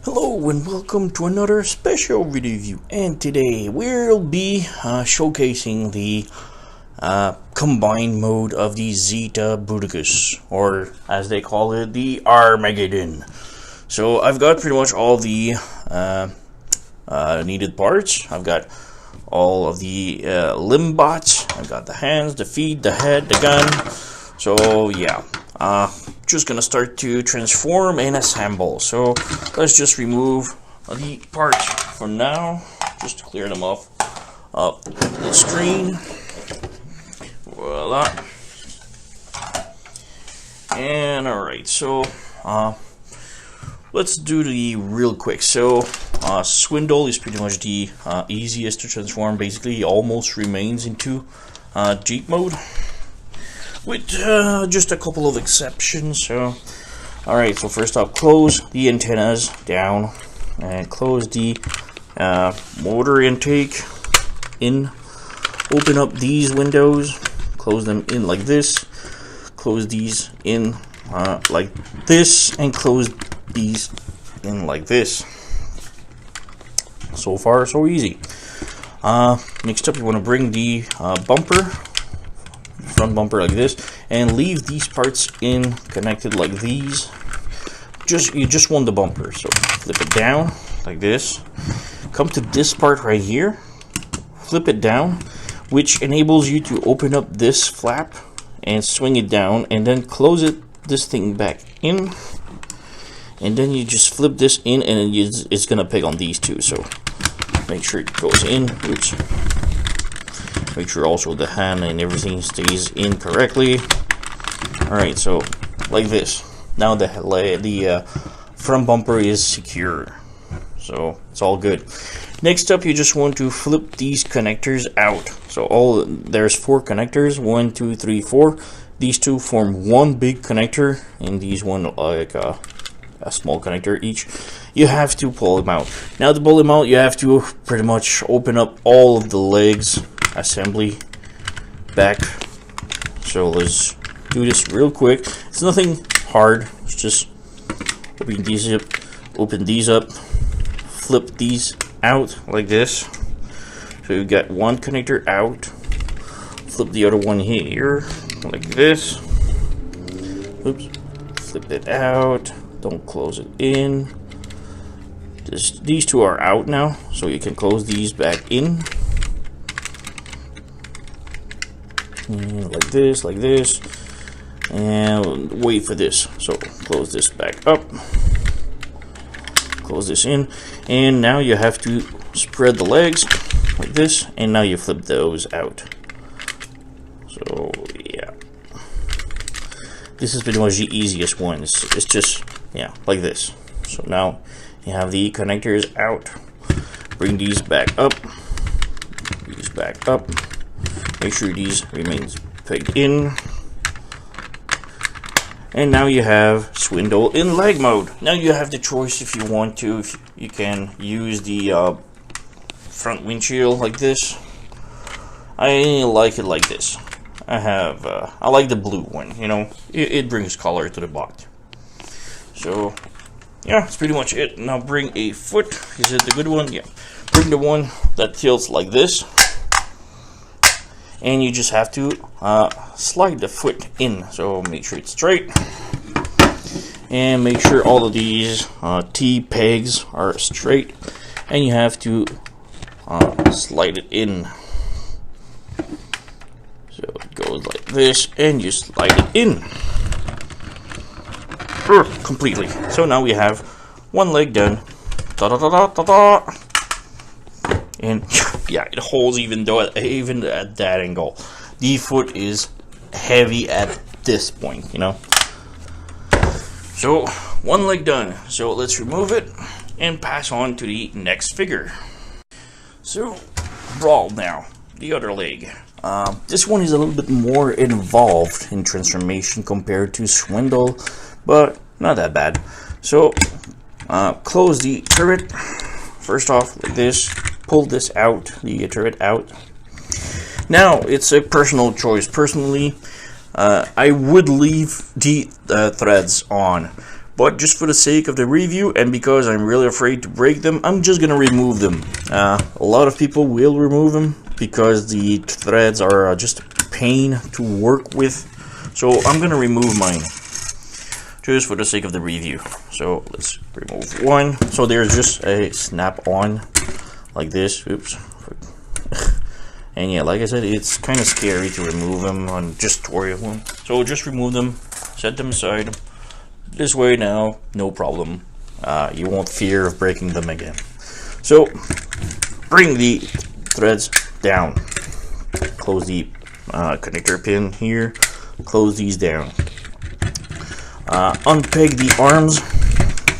Hello and welcome to another special review, and today we'll be showcasing the combined mode of the Zeta Bruticus, or as they call it, the Armageddon. So I've got pretty much all the needed parts. I've got all of the limb bots. I've got the hands, the feet, the head, the gun. So yeah, just gonna start to transform and assemble. So let's just remove the parts for now, just to clear them off the screen. Voila. And alright, so let's do the real quick. So Swindle is pretty much the easiest to transform. Basically, he almost remains into Jeep mode, with just a couple of exceptions. So alright, so first up, close the antennas down and close the motor intake in. Open up these windows, close them in like this, close these in like this, and close these in like this. So far so easy. Next up, you want to bring the front bumper like this, and leave these parts in connected like these. You just want the bumper, so flip it down like this, come to this part right here, flip it down, which enables you to open up this flap and swing it down, and then close this thing back in, and then you just flip this in, and it's gonna peg on these two. So make sure it goes in. Oops. Make sure also the hand and everything stays in correctly. Alright, so like this. Now the front bumper is secure, so it's all good. Next up, you just want to flip these connectors out. So there's 4 connectors, 1, 2, 3, 4. These two form one big connector, and these one like a small connector each. You have to pull them out. Now to pull them out, you have to pretty much open up all of the legs assembly back. So let's do this real quick. It's nothing hard. It's just open these up, flip these out like this. So you got one connector out, flip the other one here like this. Oops, flip it out, don't close it in. These two are out now, so you can close these back in. Like this, and wait for this. So close this back up, close this in, and now you have to spread the legs like this, and now you flip those out. So yeah, this is pretty much the easiest one. It's just, yeah, like this. So now you have the connectors out. Bring these back up, make sure these remains pegged in, and now you have Swindle in leg mode. Now you have the choice if you want to. If you can use the front windshield like this. I like it like this. I like the blue one. You know, it brings color to the bot. So yeah, that's pretty much it. Now bring a foot. Is it the good one? Yeah. Bring the one that tilts like this, and you just have to slide the foot in. So make sure it's straight, and make sure all of these T-pegs are straight, and you have to slide it in. So it goes like this, and you slide it in completely. So now we have one leg done. And yeah, it holds even at that angle. The foot is heavy at this point, you know. So one leg done. So let's remove it and pass on to the next figure. So Brawl now, the other leg. This one is a little bit more involved in transformation compared to Swindle, but not that bad. So close the turret first off like this. Pull this out, the turret out. Now it's a personal choice. Personally, I would leave the threads on, But just for the sake of the review, and because I'm really afraid to break them, I'm just gonna remove them. A lot of people will remove them because the threads are just a pain to work with. So I'm gonna remove mine just for the sake of the review. So let's remove one. So there's just a snap on like this. Oops. And yeah, like I said, it's kind of scary to remove them on just tutorial. So just remove them, set them aside. This way now, no problem. You won't fear of breaking them again. So bring the threads down. Close the connector pin here. Close these down. Unpeg the arms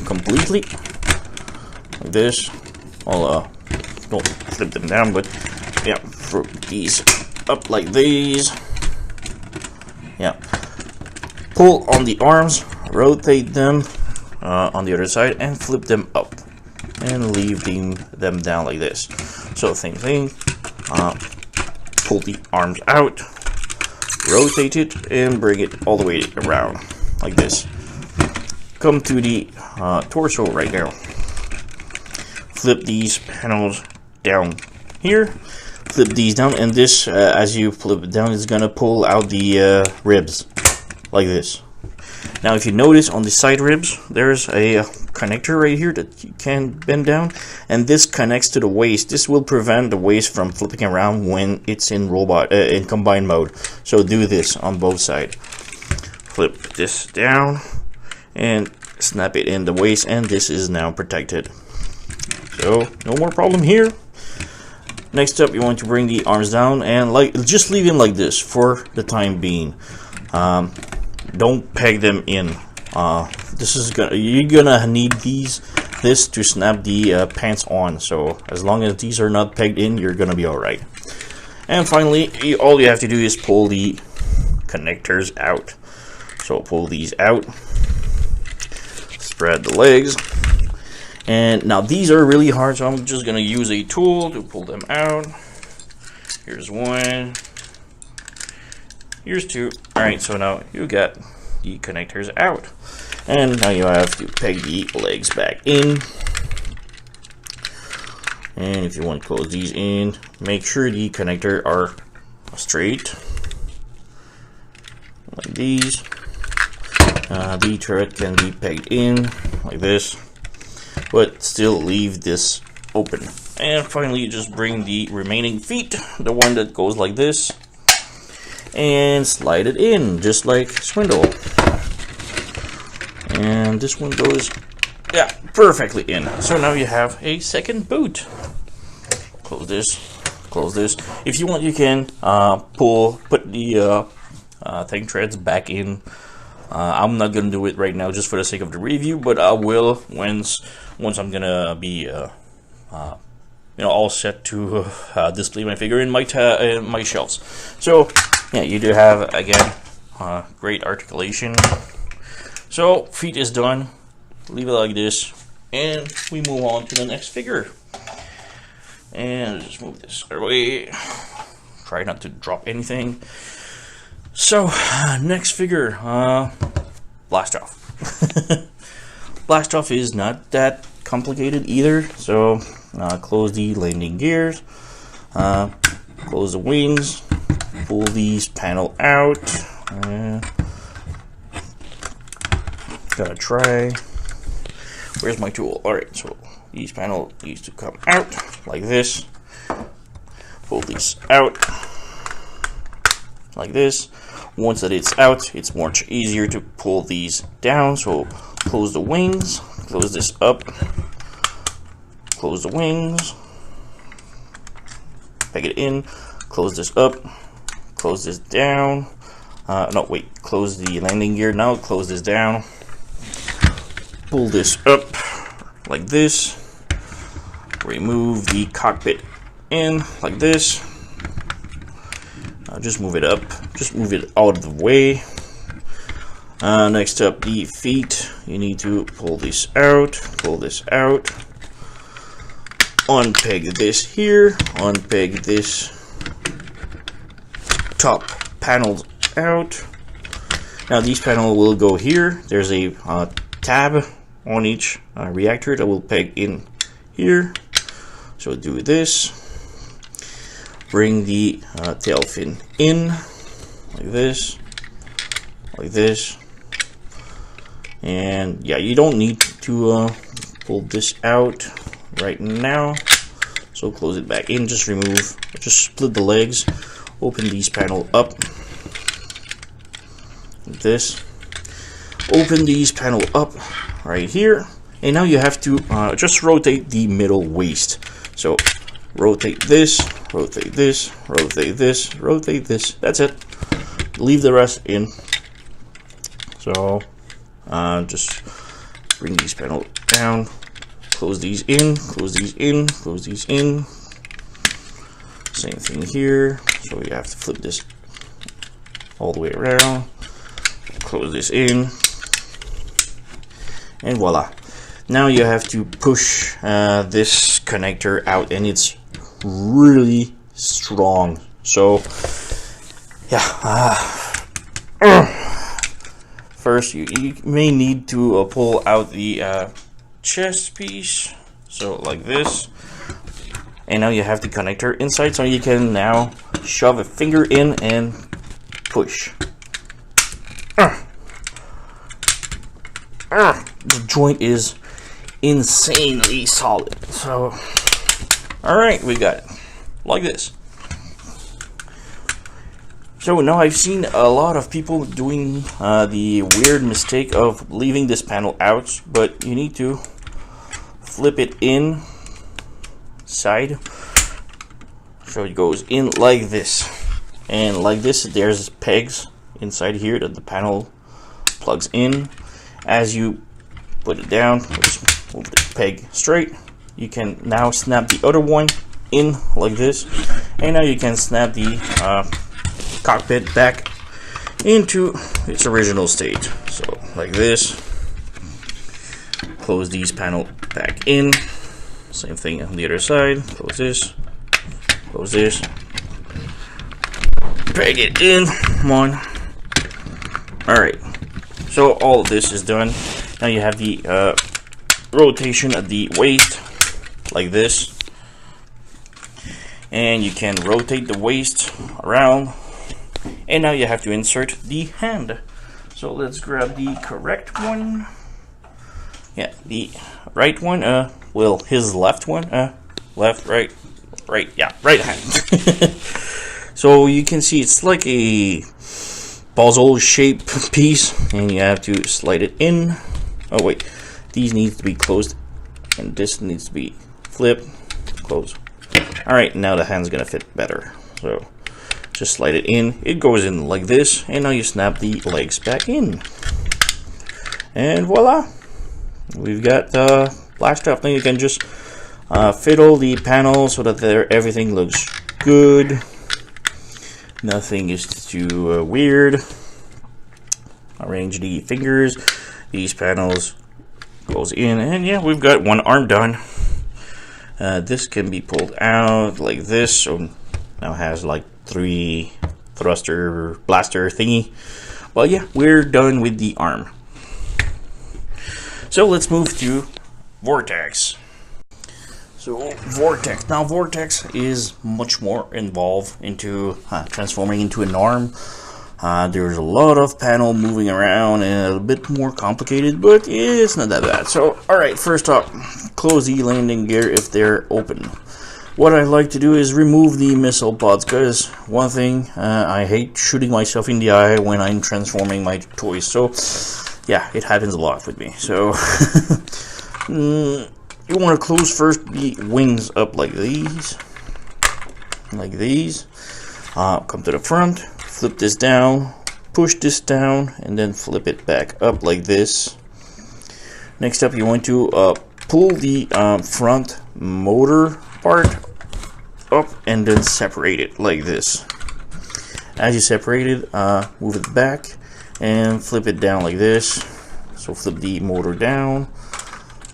completely like this. I'll don't flip them down, but yeah, for these up like these. Yeah, pull on the arms, rotate them on the other side, and flip them up, and leave them down like this. So same thing. Pull the arms out, rotate it, and bring it all the way around like this. Come to the torso right now. Flip these panels down here. Flip these down, and this, as you flip it down, is gonna pull out the ribs like this. Now, if you notice on the side ribs, there's a connector right here that you can bend down, and this connects to the waist. This will prevent the waist from flipping around when it's in in combined mode. So do this on both sides. Flip this down and snap it in the waist, and this is now protected. So no more problem here. Next up, you want to bring the arms down and just leave them like this for the time being. Don't peg them in. You're gonna need this to snap the pants on. So as long as these are not pegged in, you're gonna be all right. And finally, all you have to do is pull the connectors out. So pull these out, spread the legs, and now these are really hard, so I'm just gonna use a tool to pull them out. Here's one, here's two. All right, so now you got the connectors out, and now you have to peg the legs back in. And if you want to close these in, make sure the connector are straight like these. The turret can be pegged in like this, but still leave this open. And finally, you just bring the remaining feet, the one that goes like this, and slide it in just like Swindle. And this one goes, yeah, perfectly in. So now you have a second boot. Close this, close this. If you want, you can put the thing threads back in. I'm not gonna do it right now just for the sake of the review, but I will once I'm gonna be all set to display my figure in my shelves. So yeah, you do have again great articulation. So feet is done. Leave it like this, and we move on to the next figure. And just move this away. Try not to drop anything. So, next figure, Blast Off. Blast Off is not that complicated either. So, close the landing gears, close the wings, pull these panel out. Gotta try. Where's my tool? Alright, so these panel needs to come out like this. Pull these out like this. Once that it's out, it's much easier to pull these down. So close the wings, close this up, close the wings, peg it in, close this up, close this down. No, wait, close the landing gear. Now close this down, pull this up like this, remove the cockpit in like this. Just move it up, just move it out of the way. Next up, the feet. You need to pull this out, unpeg this here, unpeg this top panels out. Now these panels will go here. There's a tab on each reactor that will peg in here. So do this. Bring the tail fin in like this, and yeah, you don't need to pull this out right now. So close it back in. Just split the legs. Open these panel up like this. Open these panel up right here, and now you have to just rotate the middle waist. So rotate this, rotate this, rotate this, rotate this. That's it. Leave the rest in. So just bring these panels down, close these in, close these in, close these in. Same thing here. So you have to flip this all the way around, close this in, and voila. Now you have to push this connector out, and it's really strong. So yeah, first you may need to pull out the chest piece, so like this, and now you have the connector inside, so you can now shove a finger in and push. The joint is insanely solid. So alright, we got it like this. So now I've seen a lot of people doing the weird mistake of leaving this panel out, but you need to flip it inside, so it goes in like this, and like this. There's pegs inside here that the panel plugs in. As you put it down, just move the peg straight. You can now snap the other one in like this, and now you can snap the cockpit back into its original state. So like this. Close these panel back in. Same thing on the other side. Close this. Close this. Drag it in. Come on. Alright. So all of this is done. Now you have the rotation of the waist like this. And you can rotate the waist around. And now you have to insert the hand. So let's grab the correct one. Yeah, the right one. Well, his left one. Left, right, yeah, right hand. So you can see it's like a puzzle shape piece, and you have to slide it in. Oh wait, these need to be closed, and this needs to be flipped, close. Alright, now the hand's gonna fit better. So just slide it in. It goes in like this, and now you snap the legs back in. And voila! We've got black stuff. Now you can just fiddle the panel so that everything looks good. Nothing is too weird. Arrange the fingers. These panels goes in, and yeah, we've got one arm done. This can be pulled out like this, so now has like 3 thruster blaster thingy. Well, yeah, we're done with the arm. So let's move to Vortex. So Vortex. Now Vortex is much more involved into transforming into an arm. There's a lot of panel moving around and a bit more complicated, but it's not that bad. So alright, first up, close the landing gear if they're open. What I like to do is remove the missile pods, because one thing, I hate shooting myself in the eye when I'm transforming my toys. So yeah, it happens a lot with me. So you want to close first the wings up like these. Like these. Come to the front, flip this down, push this down, and then flip it back up like this. Next up, you want to pull the front motor part up and then separate it like this. As you separate it, move it back and flip it down like this. So flip the motor down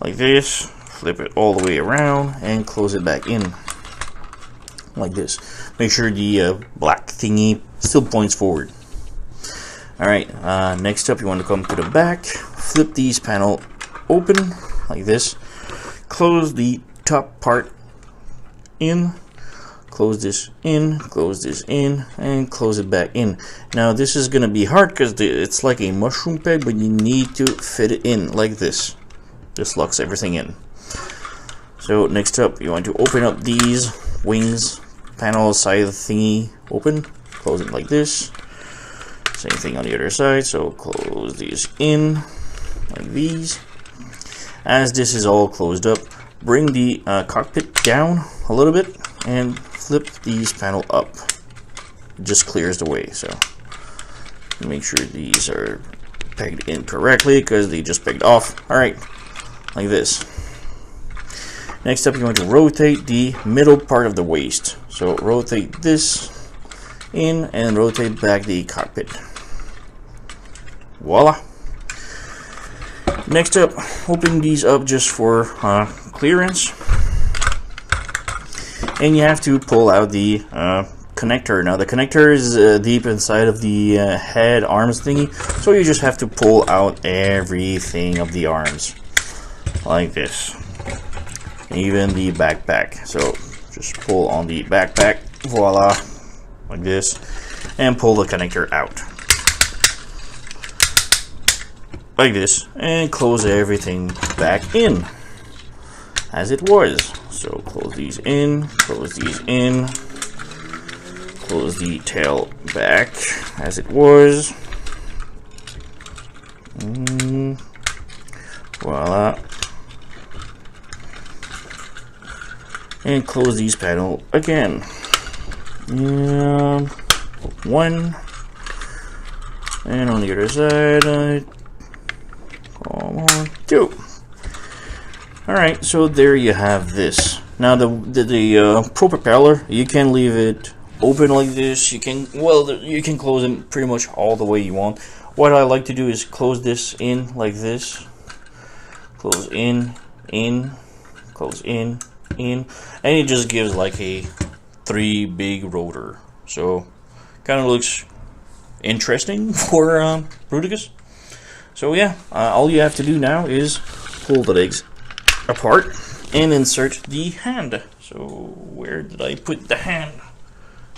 like this, flip it all the way around, and close it back in like this. Make sure the black thingy still points forward. Alright, next up you want to come to the back, flip these panel open like this, close the top part in, close this in, and close it back in. Now this is gonna be hard because it's like a mushroom peg, but you need to fit it in like this. This locks everything in. So next up, you want to open up these wings panel side thingy, open, close it like this. Same thing on the other side, so close these in like these. As this is all closed up, bring the cockpit down a little bit and flip these panel up. It just clears the way, so make sure these are pegged in correctly because they just pegged off. Alright, like this. Next up, you want to rotate the middle part of the waist. So rotate this in and rotate back the cockpit. Voila. Next up, open these up just for clearance. And you have to pull out the connector. Now the connector is deep inside of the head arms thingy, so you just have to pull out everything of the arms like this, even the backpack. So just pull on the backpack, voila, like this, and pull the connector out like this, and close everything back in as it was. So close these in, close these in, close the tail back as it was. Voila. And close these panel again. One. And on the other side, come on, two. Alright, so there you have this. Now the pro propeller, you can leave it open like this. You can, well, you can close it pretty much all the way you want. What I like to do is close this in like this. Close in, close in, and it just gives like a 3 big rotor. So kind of looks interesting for Bruticus. So yeah, all you have to do now is pull the legs apart and insert the hand. So where did I put the hand?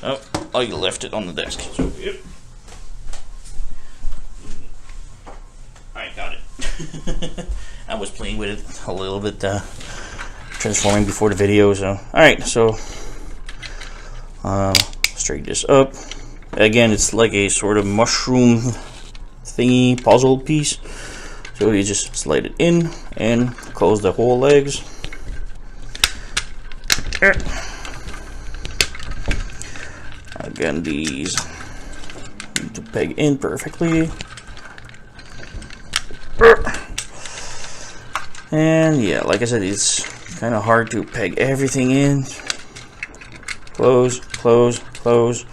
Oh, I left it on the desk. So yep, I got it. I was playing with it a little bit, transforming before the video. So all right, so straighten this up. Again, it's like a sort of mushroom thingy puzzle piece. So you just slide it in and close the whole legs. Again, these need to peg in perfectly. And yeah, like I said, it's kind of hard to peg everything in. Close, close, close.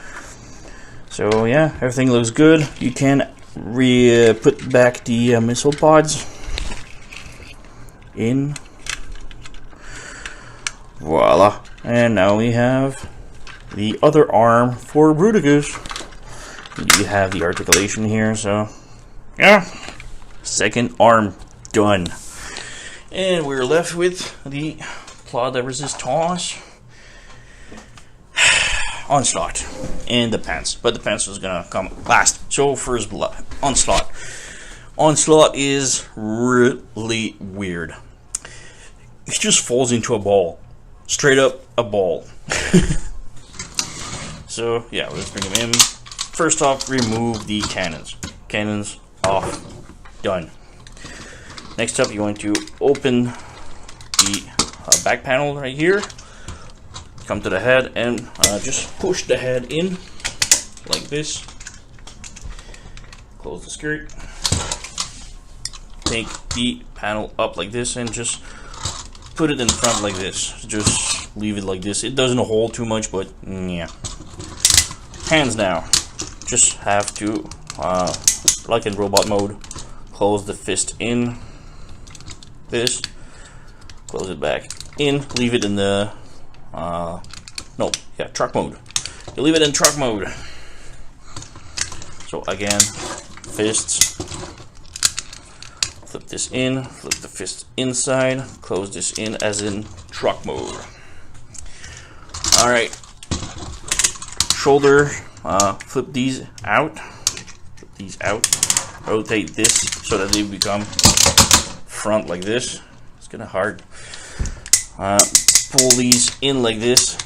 So yeah, everything looks good. You can put back the missile pods in. Voila. And now we have the other arm for Bruticus. You have the articulation here, so yeah. Second arm done. And we're left with the Claw de Resistance, Onslaught, and the pants. But the pants was gonna come last. So first, Onslaught. Onslaught is really weird. It just falls into a ball. Straight up a ball. So yeah, let's bring him in. First off, remove the cannons. Cannons off. Done. Next up, you want to open the back panel right here. Come to the head and just push the head in like this. Close the skirt. Take the panel up like this and just put it in front like this. Just leave it like this. It doesn't hold too much, but yeah. Hands now. Just have to, like in robot mode, close the fist in. This. Close it back in. Leave it in the truck mode. You leave it in truck mode. So again, fists, flip this in, flip the fist inside, close this in as in truck mode. Alright, shoulder, flip these out, rotate this so that they become front like this. It's kind of hard. Pull these in like this,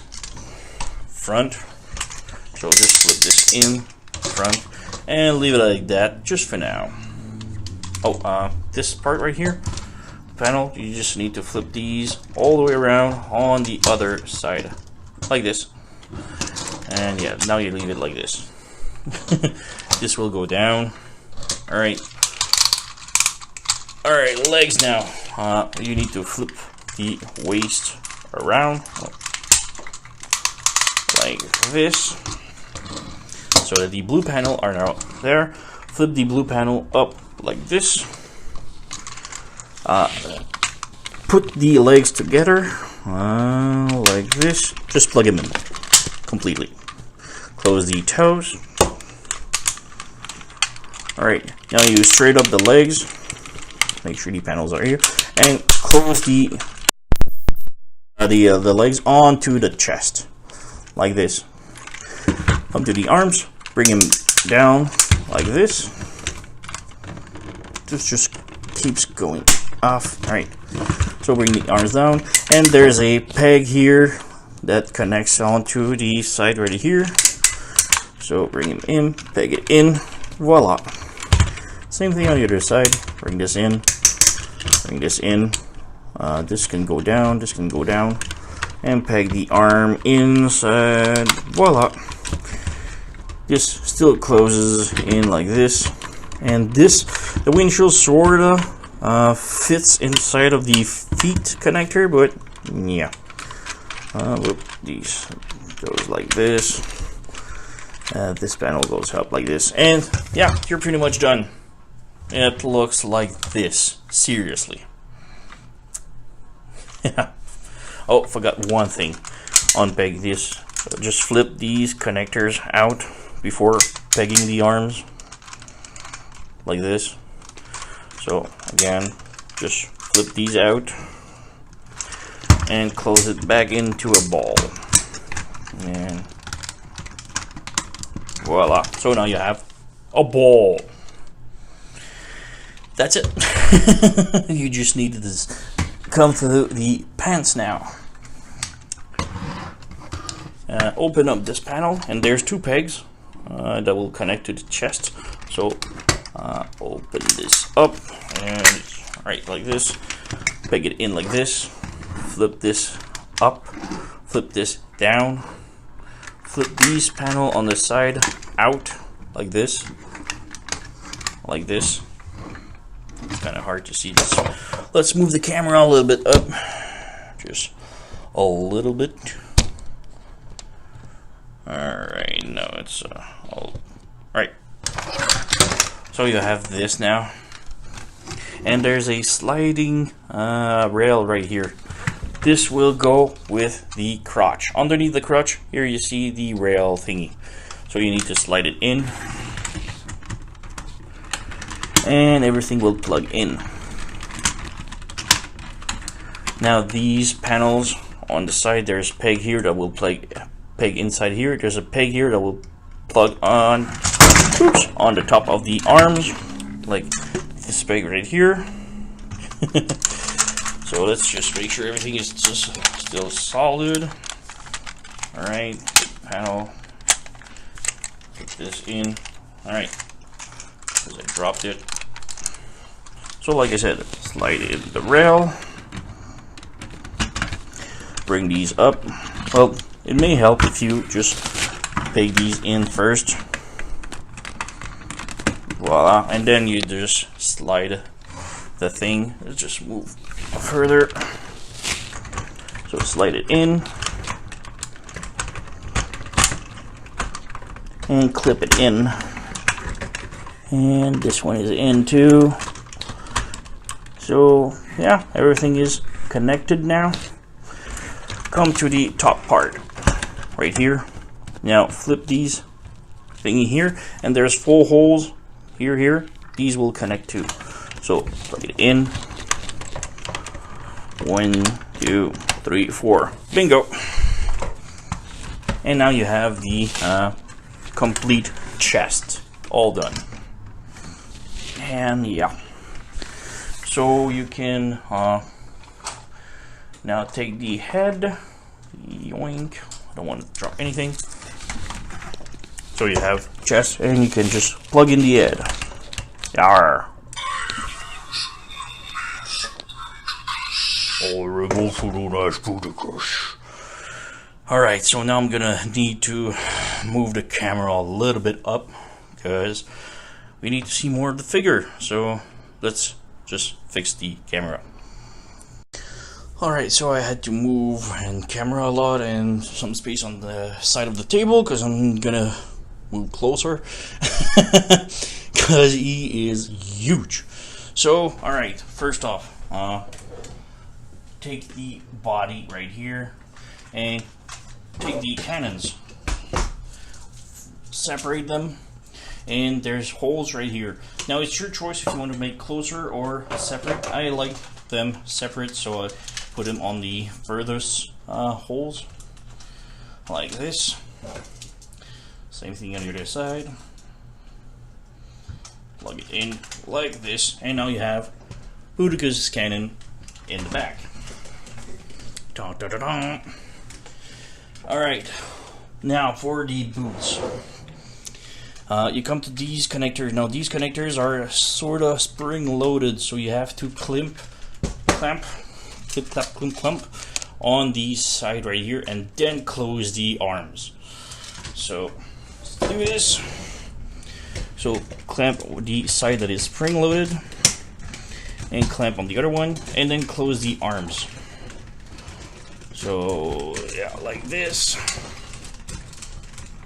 front. So just flip this in, front, and leave it like that just for now. Oh, this part right here, panel, you just need to flip these all the way around on the other side, like this. And yeah, now you leave it like this. This will go down. Alright, legs now. You need to flip the waist around like this, so that the blue panel are now there. Flip the blue panel up like this. Put the legs together like this. Just plug them in completely. Close the toes. Alright, now you straight up the legs. Make sure the panels are here, and close the legs onto the chest like this. Come to the arms, bring them down like this. This just keeps going off. Alright, so bring the arms down, and there's a peg here that connects onto the side right here. So bring him in, peg it in, voila. Same thing on the other side. Bring this in, bring this in. This can go down, this can go down, and peg the arm inside, voila. This still closes in like this, and this, the windshield sorta fits inside of the feet connector, but yeah. These goes like this. This panel goes up like this, and yeah, you're pretty much done. It looks like this, seriously. Yeah. Oh, forgot one thing. Unpeg this. So just flip these connectors out before pegging the arms, like this. So again, just flip these out and close it back into a ball, and voila. So now you have a ball. That's it. You just need to come through the pants now. Open up this panel, and there's two pegs that will connect to the chest. So open this up, and right like this. Peg it in like this. Flip this up. Flip this down. Flip these panel on the side out like this. Like this. It's kind of hard to see this. Let's move the camera a little bit up. Just a little bit. Alright, no, it's all right. So you have this now. And there's a sliding rail right here. This will go with the crotch. Underneath the crotch, here you see the rail thingy. So you need to slide it in, and everything will plug in. Now these panels on the side, there's a peg here that will peg inside here. There's a peg here that will plug on, on the top of the arms, like this peg right here. So let's just make sure everything is just still solid. Alright, panel, put this in. Alright, because I dropped it. So like I said, slide in the rail, bring these up. Well, it may help if you just peg these in first. Voila, and then you just slide the thing. Let's just move further. So slide it in and clip it in. And this one is in too. So yeah, everything is connected now. Come to the top part right here. Now flip these thingy here, and there's 4 holes here. These will connect too. So plug it in. 1, 2, 3, 4. Bingo. And now you have the complete chest all done. And yeah, so you can now take the head. Yoink. I don't want to drop anything. So you have chest, and you can just plug in the head. Yarr. Alright, so now I'm gonna need to move the camera a little bit up because we need to see more of the figure. So let's just fix the camera. Alright, so I had to move and camera a lot and some space on the side of the table because I'm gonna move closer because he is huge. So, alright, first off, take the body right here and take the cannons, separate them, and there's holes right here. Now it's your choice if you want to make closer or separate. I like them separate, so I put them on the furthest holes like this. Same thing on the other side. Plug it in like this, and now you have Bruticus cannon in the back. Dun, dun, dun, dun. Alright, now for the boots. You come to these connectors. Now these connectors are sort of spring-loaded, so you have to clip, clamp on the side right here, and then close the arms. So let's do this. So clamp the side that is spring-loaded, and clamp on the other one, and then close the arms. So yeah, like this.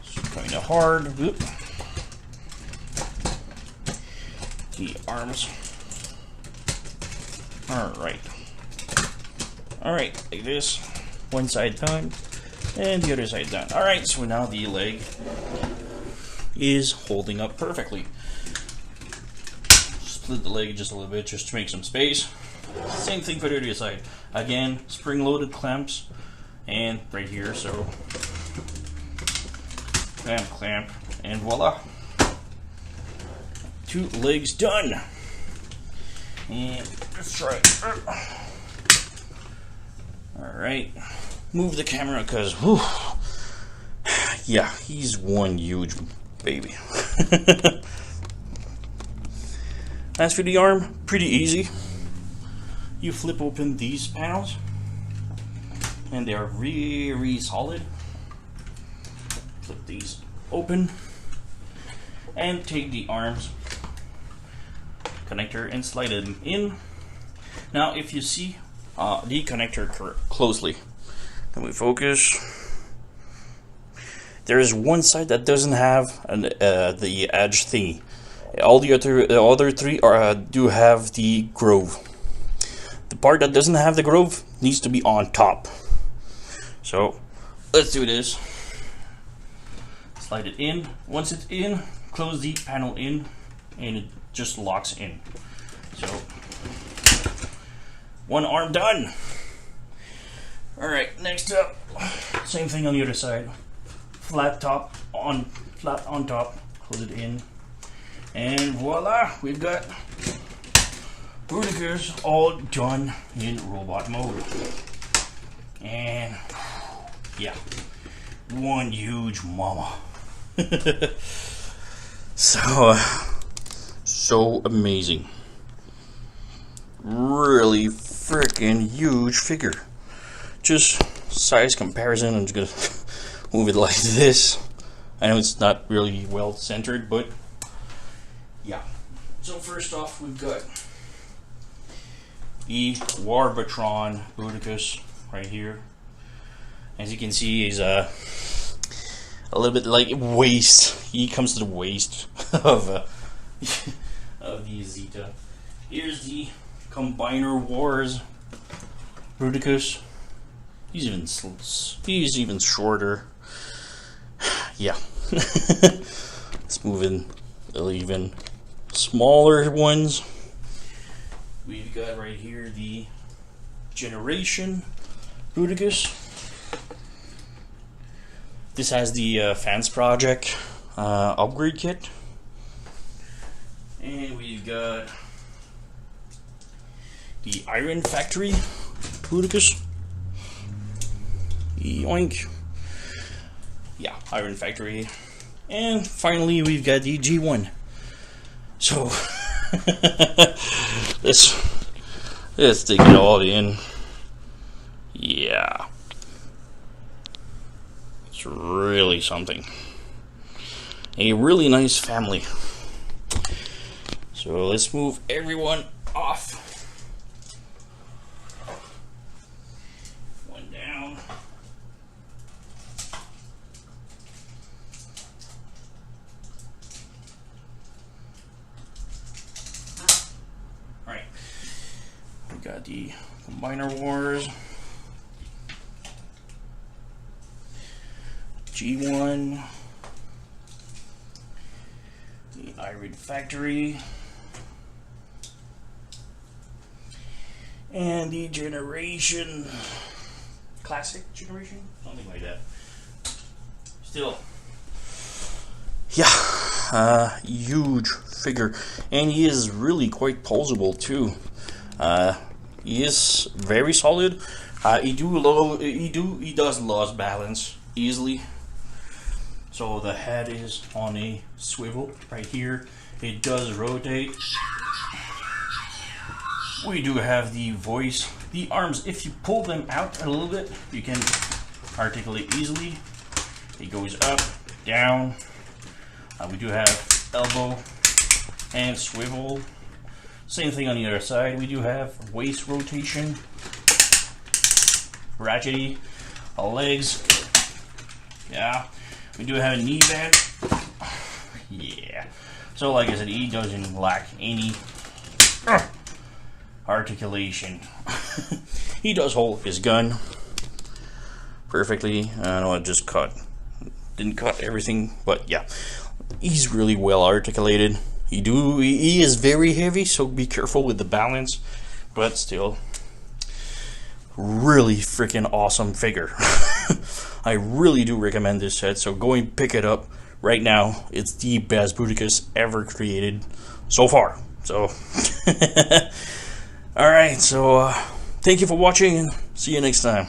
It's kind of hard. Whoop. The arms. Alright, like this. One side done, and the other side done. Alright, so now the leg is holding up perfectly. Split the leg just a little bit just to make some space. Same thing for the other side. Again, spring-loaded clamps, and right here, so clamp, and voila. 2 legs done. And let's try it. Alright, move the camera because, yeah, he's one huge baby. As for the arm, pretty easy. You flip open these panels, and they are really solid. Flip these open, and take the arms connector and slide them in. Now, if you see the connector closely, can we focus? There is one side that doesn't have the edge thingy. All the other 3 do have the groove. The part that doesn't have the groove needs to be on top. So let's do this. Slide it in. Once it's in, close the panel in, and it just locks in. So one arm done. Alright, next up, same thing on the other side. Flat on top, close it in, and voila, we've got Bruticus all done in robot mode. And yeah, one huge mama. So amazing. Really freaking huge figure. Just size comparison, I'm just gonna move it like this. I know it's not really well centered, but yeah. So first off, we've got the Warbatron Bruticus right here. As you can see, he's a little bit like waist. He comes to the waist of the Zeta. Here's the Combiner Wars Bruticus. He's even shorter. Yeah. Let's move in even smaller ones. We've got right here the Generation Bruticus. This has the Fans Project upgrade kit. And we've got the Iron Factory Bruticus. Yoink. Yeah, Iron Factory. And finally, we've got the G1. So, let's take it all in. Yeah. It's really something. A really nice family. So, let's move everyone off. One down. Alright. We got the Combiner Wars. G1. The Iron Factory. And the Generation. Classic Generation? Something like that. Still. Yeah. Huge figure. And he is really quite posable too. He is very solid. He does lose balance easily. So the head is on a swivel right here. It does rotate. We do have the voice. The arms, if you pull them out a little bit, you can articulate easily. It goes up, down. We do have elbow and swivel. Same thing on the other side. We do have waist rotation, ratchety, legs. Yeah, we do have a knee bend. Yeah. So like I said, he doesn't lack any articulation. He does hold his gun perfectly. I know I just didn't cut everything, but yeah, he's really well articulated. He is very heavy, so be careful with the balance, but still, really freaking awesome figure. I really do recommend this set, so go and pick it up right now. It's the best Bruticus ever created so far. So, alright, so thank you for watching, and see you next time.